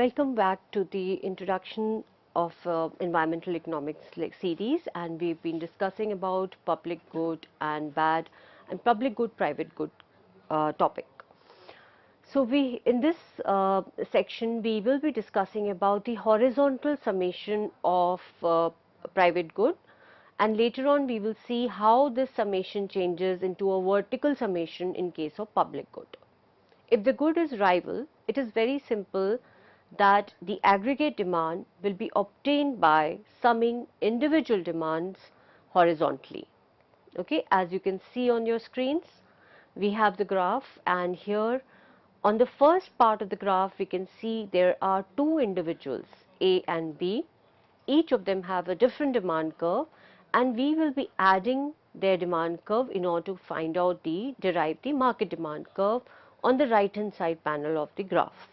Welcome back to the introduction of environmental economics series, and we've been discussing about public good and bad and public good private good topic. So we in this section we will be discussing about the horizontal summation of private good, and later on we will see how this summation changes into a vertical summation in case of public good. If the good is rival, it is very simple that the aggregate demand will be obtained by summing individual demands horizontally. Okay, as you can see on your screens, we have the graph, and here on the first part of the graph we can see there are two individuals, A and B. Each of them have a different demand curve, and we will be adding their demand curve in order to find out derive the market demand curve on the right hand side panel of the graph.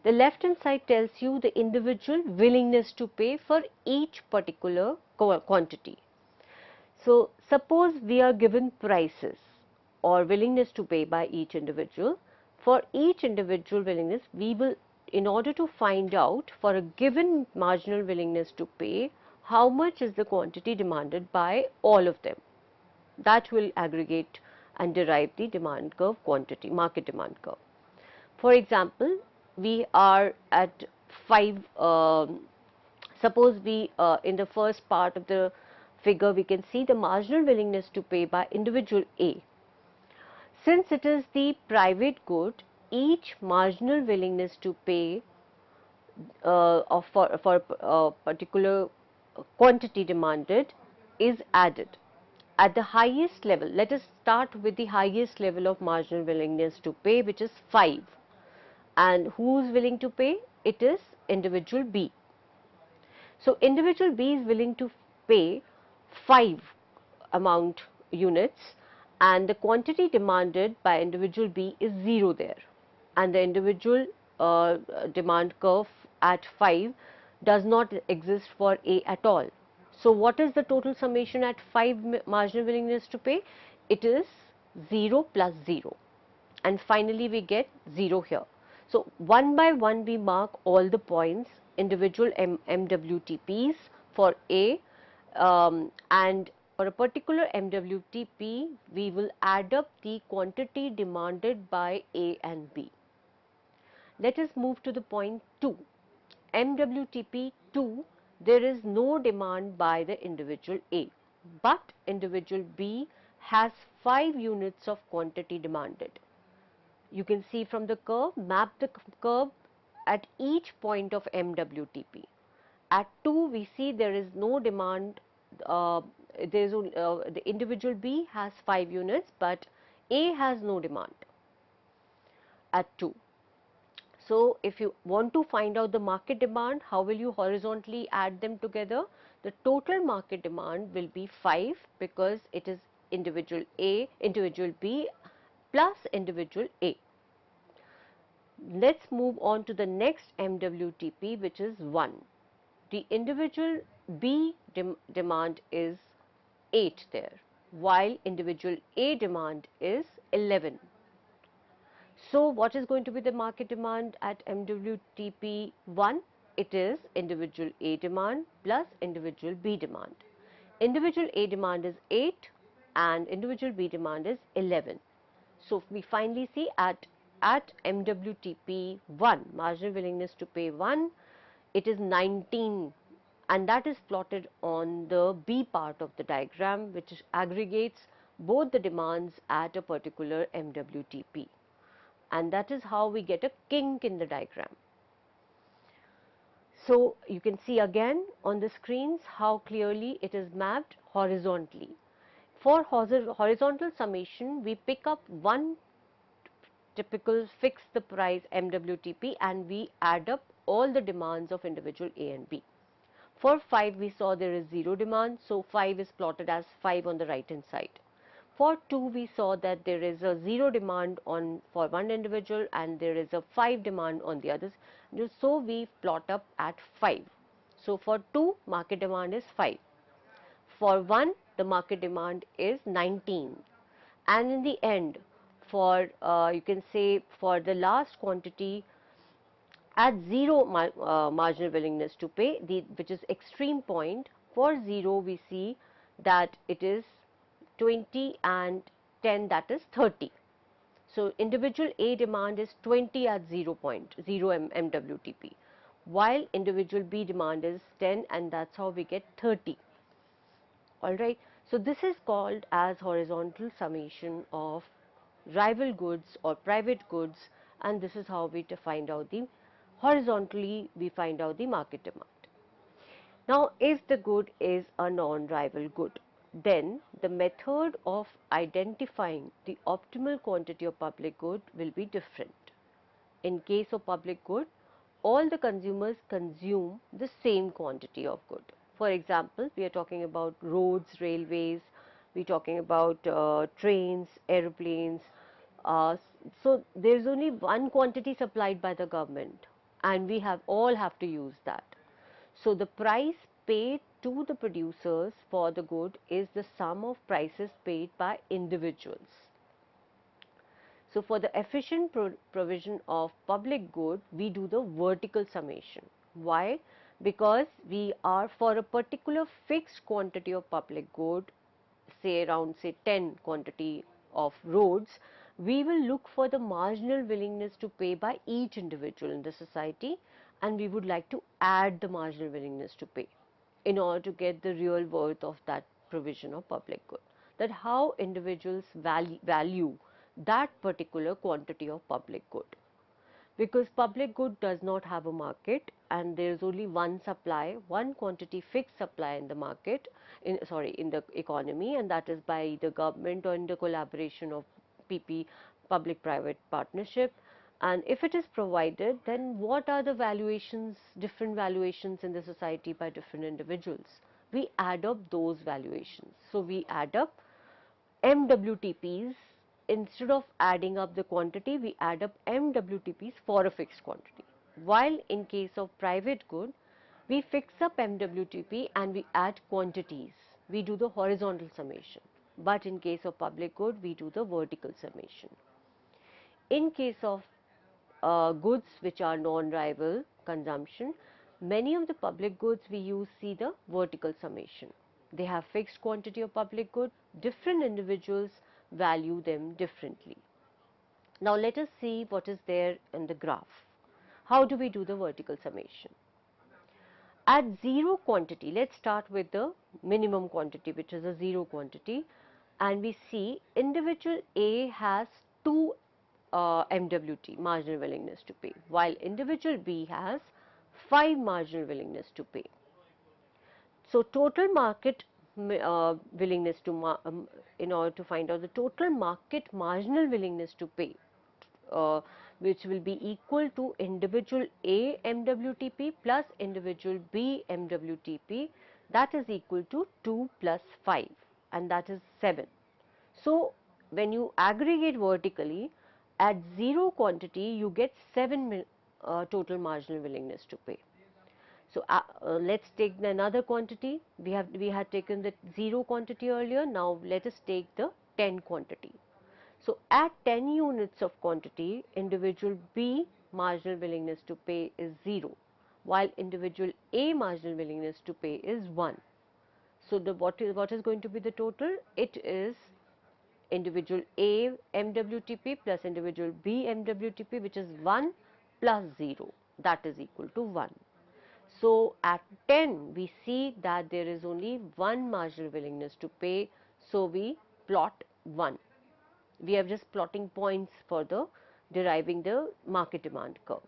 The left hand side tells you the individual willingness to pay for each particular quantity. So suppose we are given prices or willingness to pay by each individual. For each individual willingness, we will, in order to find out for a given marginal willingness to pay, how much is the quantity demanded by all of them. That will aggregate and derive the demand curve quantity, market demand curve. For example, we are at 5, suppose we in the first part of the figure we can see the marginal willingness to pay by individual A. Since it is the private good, each marginal willingness to pay for a particular quantity demanded is added. At the highest level, let us start with the highest level of marginal willingness to pay, which is 5. And who is willing to pay? It is individual B. So individual B is willing to pay 5 amount units, and the quantity demanded by individual B is 0 there, and the individual demand curve at 5 does not exist for A at all. So what is the total summation at 5 marginal willingness to pay? It is 0 plus 0, and finally we get 0 here. So one by one we mark all the points, individual MWTPs for A, and for a particular MWTP we will add up the quantity demanded by A and B. Let us move to the point 2. MWTP 2, there is no demand by the individual A, but individual B has 5 units of quantity demanded. You can see from the curve, map the curve at each point of MWTP. At 2 we see there is no demand, the individual B has 5 units, but A has no demand at 2. So if you want to find out the market demand, how will you horizontally add them together? The total market demand will be 5, because it is individual A, individual B plus individual A. Let's move on to the next MWTP, which is 1. The individual B demand is 8 there, while individual A demand is 11. So what is going to be the market demand at MWTP 1? It is individual A demand plus individual B demand. Individual A demand is 8 and individual B demand is 11. So we finally see at MWTP 1, marginal willingness to pay 1, it is 19, and that is plotted on the B part of the diagram, which aggregates both the demands at a particular MWTP, and that is how we get a kink in the diagram. So you can see again on the screens how clearly it is mapped horizontally. For horizontal summation, we pick up one typical fix the price MWTP and we add up all the demands of individual A and B. For 5 we saw there is 0 demand, so 5 is plotted as 5 on the right hand side. For 2 we saw that there is a 0 demand for one individual and there is a 5 demand on the others, so we plot up at 5. So for 2 market demand is 5, for 1 the market demand is 19, and in the end for you can say for the last quantity At 0 marginal willingness to pay, which is extreme point, for 0 we see that it is 20 and 10, that is 30. So, individual A demand is 20 at 0.0 MWTP, while individual B demand is 10, and that is how we get 30. Alright. So, this is called as horizontal summation of rival goods or private goods, and this is how we find out the horizontally we find out the market demand. Now, if the good is a non-rival good, then the method of identifying the optimal quantity of public good will be different. In case of public good, all the consumers consume the same quantity of good. For example, we are talking about roads, railways, we are talking about trains, aeroplanes. So there is only one quantity supplied by the government, and we all have to use that. So the price paid to the producers for the good is the sum of prices paid by individuals. So for the efficient provision of public good, we do the vertical summation. Why? Because we are, for a particular fixed quantity of public good, say around 10 quantity of roads, we will look for the marginal willingness to pay by each individual in the society, and we would like to add the marginal willingness to pay in order to get the real worth of that provision of public good. That how individuals value that particular quantity of public good, because public good does not have a market, and there is only one supply, one quantity fixed supply in the market, in the economy, and that is by the government or in the collaboration of PP, public private partnership. And if it is provided, then what are the valuations, different valuations in the society by different individuals? We add up those valuations. So we add up MWTPs. Instead of adding up the quantity, we add up MWTPs for a fixed quantity. While in case of private good, we fix up MWTP and we add quantities. We do the horizontal summation. But in case of public good, we do the vertical summation. In case of goods which are non-rival consumption, many of the public goods we see the vertical summation. They have fixed quantity of public good, different individuals value them differently. Now let us see what is there in the graph. How do we do the vertical summation? At 0 quantity, let's start with the minimum quantity, which is a 0 quantity, and we see individual A has 2 MWT, marginal willingness to pay, while individual B has 5 marginal willingness to pay. So total market willingness to in order to find out the total market marginal willingness to pay, which will be equal to individual A MWTP plus individual B MWTP, that is equal to 2 plus 5, and that is 7. So when you aggregate vertically, at 0 quantity you get 7 total marginal willingness to pay. So let's take another quantity. We had taken the 0 quantity earlier. Now let us take the 10 quantity. So at 10 units of quantity, individual B marginal willingness to pay is 0, while individual A marginal willingness to pay is 1. So what is going to be the total? It is individual A MWTP plus individual B MWTP, which is 1 plus 0, that is equal to 1. So at 10 we see that there is only one marginal willingness to pay, so we plot 1. We are just plotting points for the deriving the market demand curve.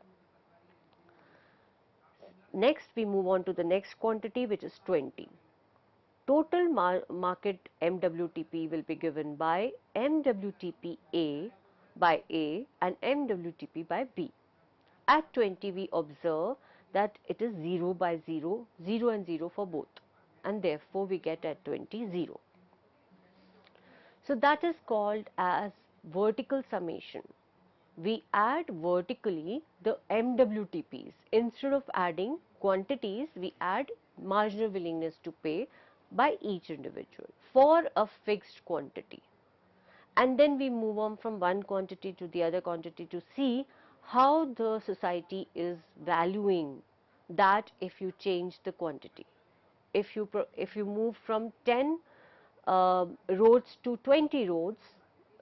Next we move on to the next quantity, which is 20. Total market MWTP will be given by MWTP A by A and MWTP by B. At 20 we observe that it is 0 by 0, 0 and 0 for both, and therefore we get at 20 0. So that is called as vertical summation. We add vertically the MWTPs. Instead of adding quantities, we add marginal willingness to pay by each individual for a fixed quantity. And then we move on from one quantity to the other quantity to see how the society is valuing that if you change the quantity. If you move from 10 roads to 20 roads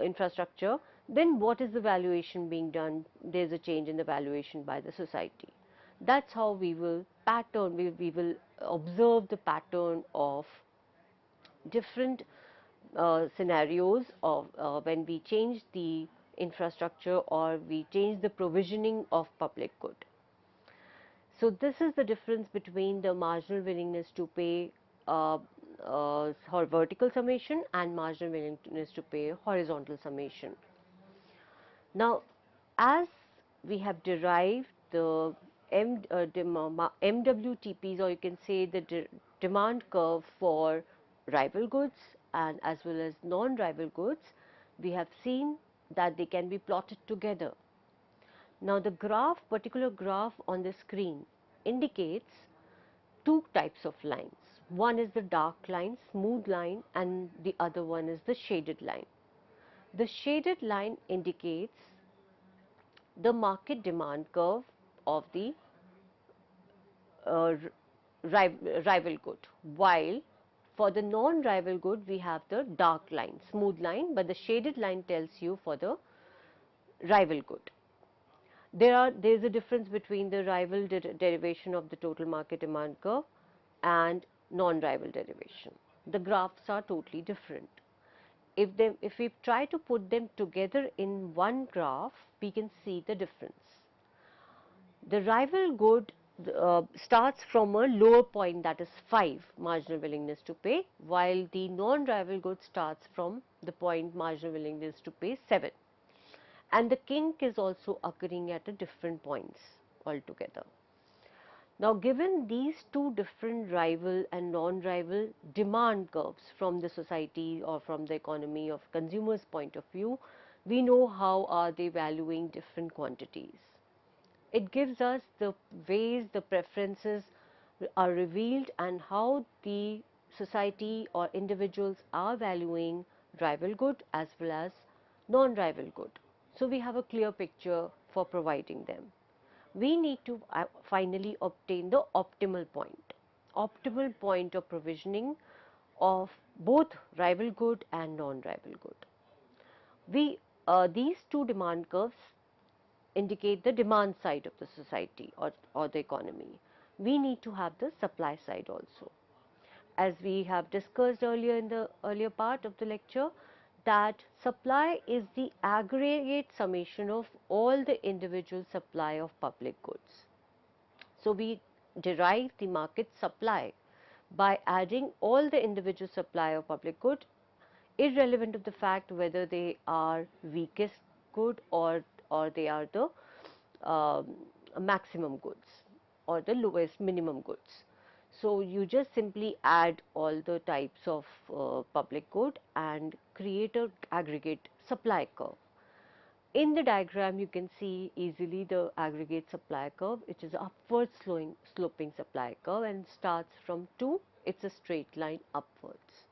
infrastructure, then what is the valuation being done? There's a change in the valuation by the society. That's how we will we will observe the pattern of different scenarios of when we change the infrastructure or we change the provisioning of public good. So this is the difference between the marginal willingness to pay or vertical summation and marginal willingness to pay horizontal summation. Now, as we have derived the MWTPs, or you can say the demand curve for rival goods and as well as non-rival goods, we have seen that they can be plotted together. Now, the particular graph on the screen indicates two types of lines. One is the dark line, smooth line, and the other one is the shaded line. The shaded line indicates the market demand curve of the uh, rival good, while for the non-rival good we have the dark line, smooth line, but the shaded line tells you for the rival good. There is a difference between the rival derivation of the total market demand curve and non-rival derivation. The graphs are totally different. If we try to put them together in one graph, we can see the difference. The rival good starts from a lower point, that is 5 marginal willingness to pay, while the non-rival good starts from the point marginal willingness to pay 7. And the kink is also occurring at a different points altogether. Now, given these two different rival and non-rival demand curves from the society or from the economy of consumers' point of view, we know how are they valuing different quantities. It gives us the ways the preferences are revealed and how the society or individuals are valuing rival good as well as non-rival good. So we have a clear picture for providing them. We need to finally obtain the optimal point of provisioning of both rival good and non-rival good. These two demand curves indicate the demand side of the society or the economy. We need to have the supply side also. As we have discussed earlier in the earlier part of the lecture, that supply is the aggregate summation of all the individual supply of public goods. So we derive the market supply by adding all the individual supply of public good, irrelevant of the fact whether they are weakest good or they are the maximum goods or the lowest minimum goods. So you just simply add all the types of public good and create a aggregate supply curve. In the diagram you can see easily the aggregate supply curve, which is upward sloping supply curve and starts from 2, it's a straight line upwards.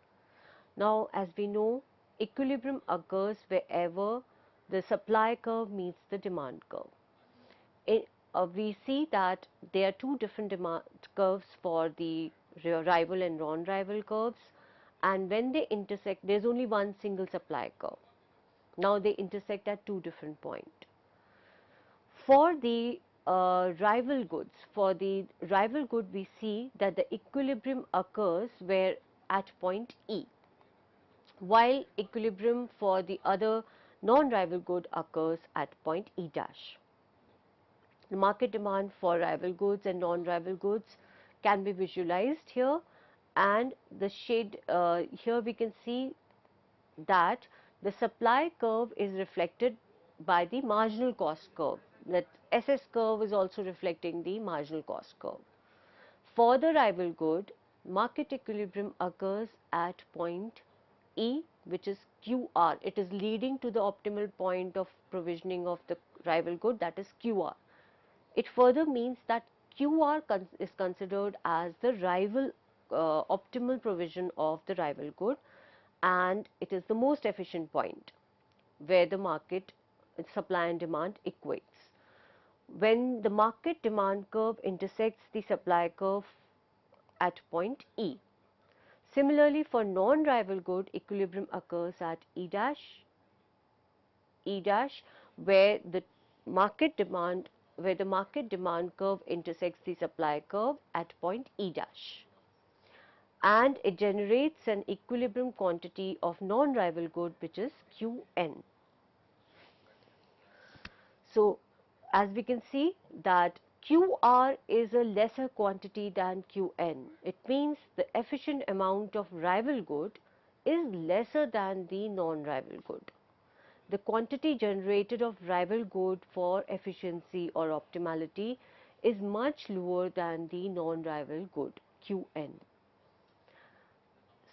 Now, as we know, equilibrium occurs wherever the supply curve meets the demand curve. We see that there are two different demand curves for the rival and non-rival curves, and when they intersect, there is only one single supply curve. Now they intersect at two different points. For the rival good we see that the equilibrium occurs where at point E, while equilibrium for the other non-rival good occurs at point E dash. The market demand for rival goods and non-rival goods can be visualized here, and the shade here we can see that the supply curve is reflected by the marginal cost curve. That SS curve is also reflecting the marginal cost curve. For the rival good, market equilibrium occurs at point E, which is QR. It is leading to the optimal point of provisioning of the rival good, that is QR. It further means that QR is considered as the rival optimal provision of the rival good, and it is the most efficient point where the market supply and demand equates. when the market demand curve intersects the supply curve at point E. Similarly, for non-rival good, equilibrium occurs at E dash, where the market demand curve intersects the supply curve at point E dash, and it generates an equilibrium quantity of non-rival good, which is Qn. So, as we can see that QR is a lesser quantity than Qn. It means the efficient amount of rival good is lesser than the non-rival good. The quantity generated of rival good for efficiency or optimality is much lower than the non-rival good Qn.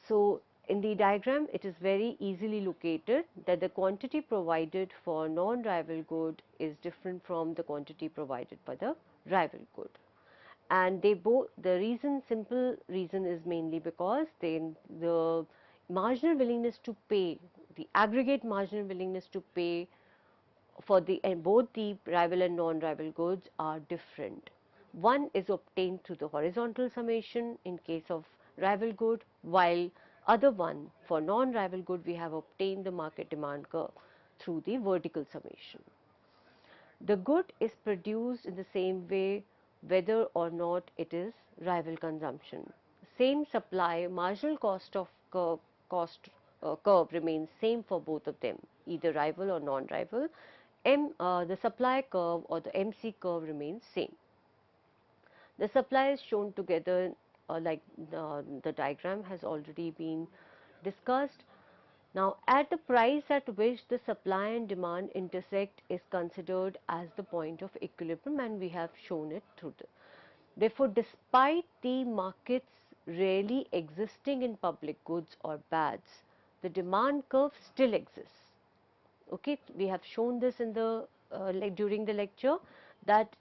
So, in the diagram it is very easily located that the quantity provided for non-rival good is different from the quantity provided by the rival good, and they both, the simple reason is mainly because the marginal willingness to pay, the aggregate marginal willingness to pay for both the rival and non-rival goods are different. One is obtained through the horizontal summation in case of rival good, while other one for non-rival good we have obtained the market demand curve through the vertical summation. The good is produced in the same way whether or not it is rival consumption. Same supply, marginal cost of curve remains same for both of them, either rival or non-rival. The supply curve or the MC curve remains same. The supply is shown together like the diagram has already been discussed. Now, at the price at which the supply and demand intersect is considered as the point of equilibrium, and we have shown it through the. Therefore, despite the markets rarely existing in public goods or bads, the demand curve still exists. Okay, we have shown this in the during the lecture that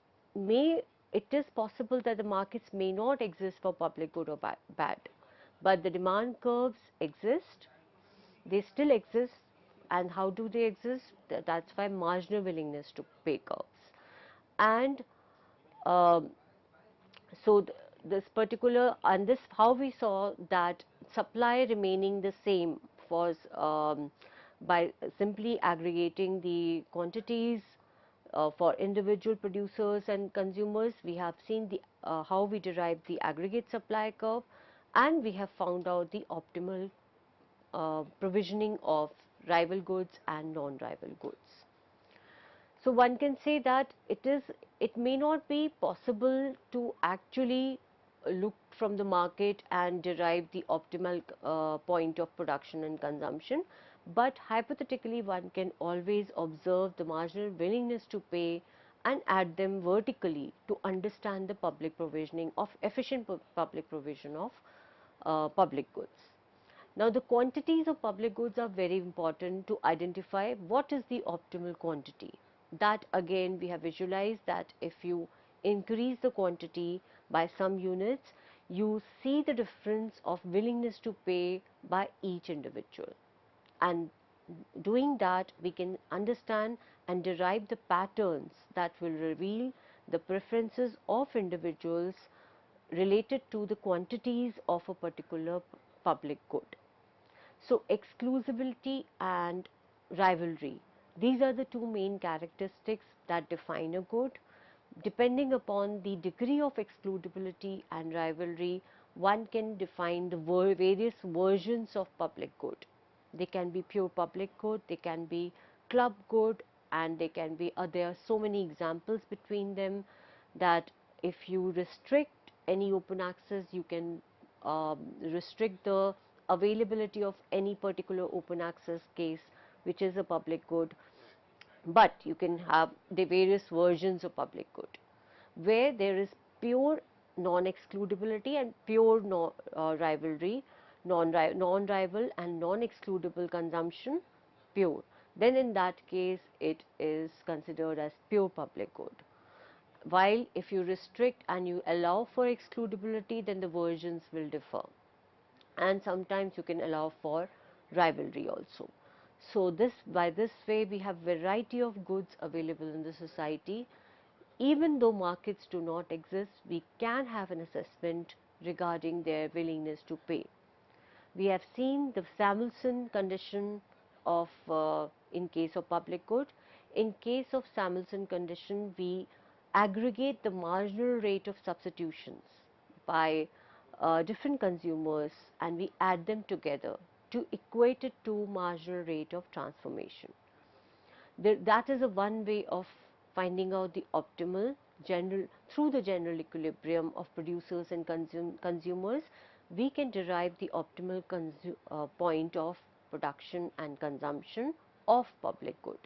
it is possible that the markets may not exist for public good or bad, but the demand curves exist, they still exist. And how do they exist? That's why marginal willingness to pay curves. And um, so this particular, and this how we saw that supply remaining the same was by simply aggregating the quantities for individual producers and consumers. We have seen the how we derived the aggregate supply curve, and we have found out the optimal provisioning of rival goods and non-rival goods. So one can say that it may not be possible to actually look from the market and derive the optimal point of production and consumption, but hypothetically one can always observe the marginal willingness to pay and add them vertically to understand the public provisioning of efficient public provision of public goods. Now, the quantities of public goods are very important to identify what is the optimal quantity. That again we have visualized that if you increase the quantity by some units, you see the difference of willingness to pay by each individual. And doing that, we can understand and derive the patterns that will reveal the preferences of individuals related to the quantities of a particular public good. So, exclusivity and rivalry, these are the two main characteristics that define a good. Depending upon the degree of excludability and rivalry, one can define the various versions of public good. They can be pure public good, they can be club good, and they can be there are so many examples between them that if you restrict any open access, you can restrict the availability of any particular open access case which is a public good, but you can have the various versions of public good where there is pure non-excludability and pure rivalry, non-rival and non-excludable consumption pure. Then in that case it is considered as pure public good. While if you restrict and you allow for excludability, then the versions will differ, and sometimes you can allow for rivalry also. So this by this way we have variety of goods available in the society even though markets do not exist, we can have an assessment regarding their willingness to pay. We have seen the Samuelson condition of in case of public good. In case of Samuelson condition, we aggregate the marginal rate of substitutions by different consumers and we add them together to equate it to marginal rate of transformation. That is a one way of finding out the optimal general through the general equilibrium of producers and consumers. We can derive the optimal point of production and consumption of public good,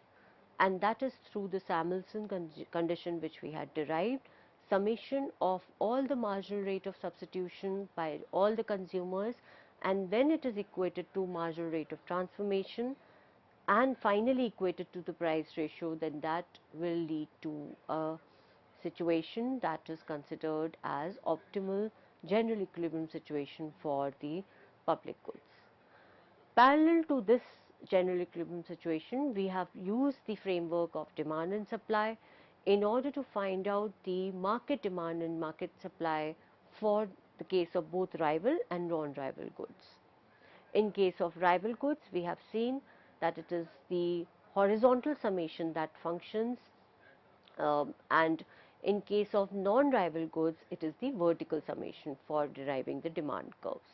and that is through the Samuelson condition which we had derived, summation of all the marginal rate of substitution by all the consumers, and when it is equated to marginal rate of transformation and finally equated to the price ratio, then that will lead to a situation that is considered as optimal general equilibrium situation for the public goods. Parallel to this general equilibrium situation, we have used the framework of demand and supply in order to find out the market demand and market supply for the case of both rival and non-rival goods. In case of rival goods, we have seen that it is the horizontal summation that functions, and in case of non-rival goods, it is the vertical summation for deriving the demand curves.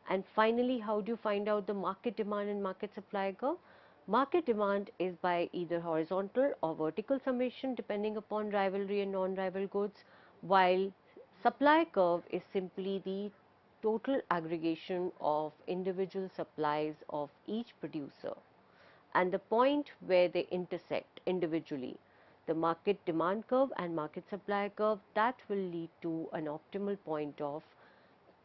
And finally, how do you find out the market demand and market supply curve? Market demand is by either horizontal or vertical summation depending upon rivalry and non-rival goods, while supply curve is simply the total aggregation of individual supplies of each producer and the point where they intersect individually, the market demand curve and market supply curve, that will lead to an optimal point of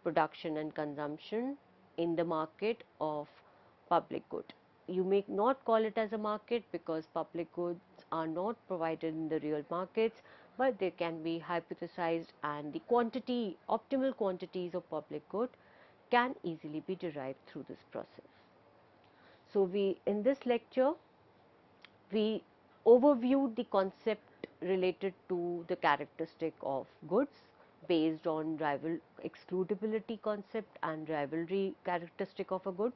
production and consumption in the market of public good. You may not call it as a market because public goods are not provided in the real markets, but they can be hypothesized and the optimal quantities of public good can easily be derived through this process. So in this lecture, we overviewed the concept related to the characteristic of goods based on rival excludability concept and rivalry characteristic of a good,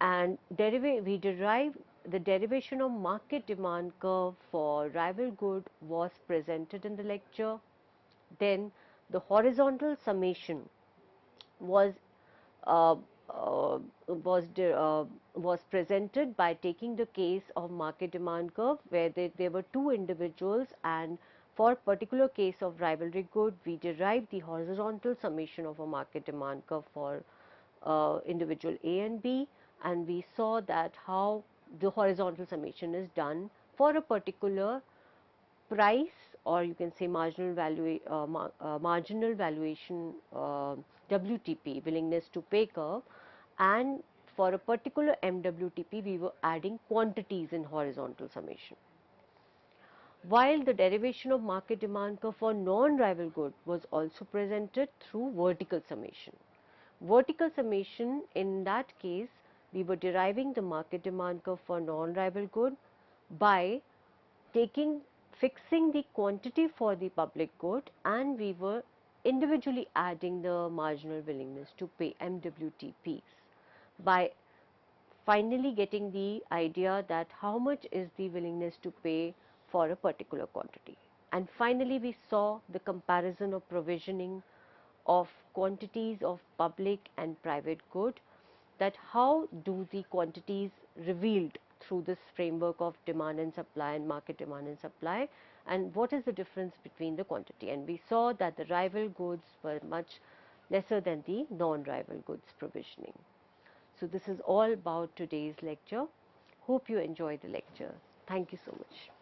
and we derive the derivation of market demand curve for rival good was presented in the lecture. Then the horizontal summation was uh, uh, was presented by taking the case of market demand curve where there were two individuals, and for particular case of rivalry good we derived the horizontal summation of a market demand curve for individual A and B, and we saw that how the horizontal summation is done for a particular price, or you can say marginal valuation WTP, willingness to pay curve, and for a particular MWTP we were adding quantities in horizontal summation. While the derivation of market demand curve for non-rival good was also presented through vertical summation. Vertical summation, in that case we were deriving the market demand curve for non-rival good by fixing the quantity for the public good, and we were individually adding the marginal willingness to pay MWTPs by finally getting the idea that how much is the willingness to pay for a particular quantity. And finally we saw the comparison of provisioning of quantities of public and private good, that how do the quantities revealed through this framework of demand and supply and market demand and supply, and what is the difference between the quantity. And we saw that the rival goods were much lesser than the non-rival goods provisioning. So this is all about today's lecture. Hope you enjoy the lecture. Thank you so much.